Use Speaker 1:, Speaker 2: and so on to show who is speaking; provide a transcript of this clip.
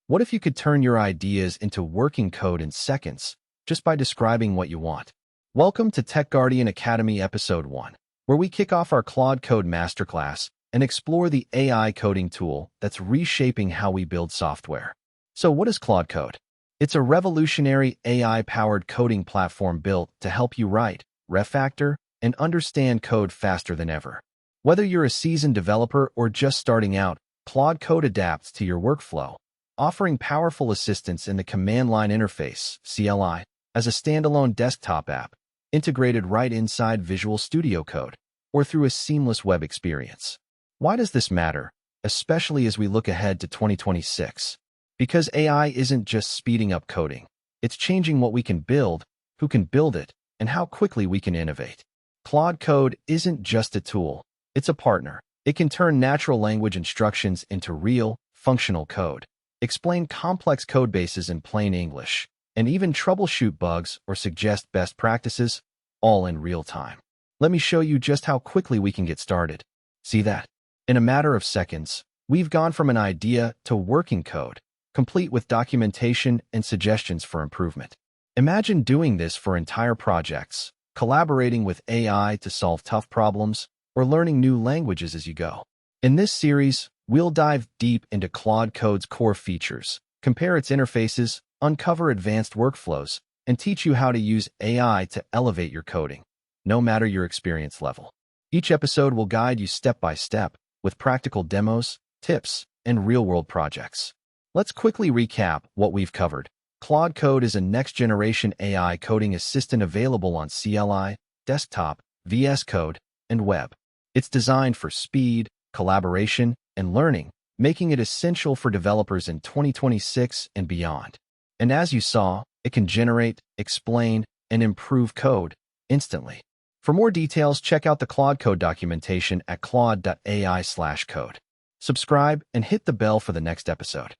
Speaker 1: What if you could turn your ideas into working code in seconds just by describing what you want? Welcome to TechGuardian Academy Episode 1, where we kick off our Claude Code Masterclass and explore the AI coding tool that's reshaping how we build software. So what is Claude Code? It's a revolutionary AI-powered coding platform built to help you write, refactor, and understand code faster than ever. Whether you're a seasoned developer or just starting out, Claude Code adapts to your workflow, offering powerful assistance in the command line interface, CLI, as a standalone desktop app, integrated right inside Visual Studio Code, or through a seamless web experience. Why does this matter, especially as we look ahead to 2026? Because AI isn't just speeding up coding. It's changing what we can build, who can build it, and how quickly we can innovate. Claude Code isn't just a tool, it's a partner. It can turn natural language instructions into real, functional code, explain complex code bases in plain English, and even troubleshoot bugs or suggest best practices, all in real time. Let me show you just how quickly we can get started. See that? In a matter of seconds, we've gone from an idea to working code, complete with documentation and suggestions for improvement. Imagine doing this for entire projects, collaborating with AI to solve tough problems, or learning new languages as you go. In this series, we'll dive deep into Claude Code's core features, compare its interfaces, uncover advanced workflows, and teach you how to use AI to elevate your coding, no matter your experience level. Each episode will guide you step by step with practical demos, tips, and real-world projects. Let's quickly recap what we've covered. Claude Code is a next-generation AI coding assistant available on CLI, desktop, VS Code, and web. It's designed for speed, collaboration, and learning, making it essential for developers in 2026 and beyond. And as you saw, it can generate, explain, and improve code instantly. For more details, check out the Claude Code documentation at claude.ai/code. Subscribe and hit the bell for the next episode.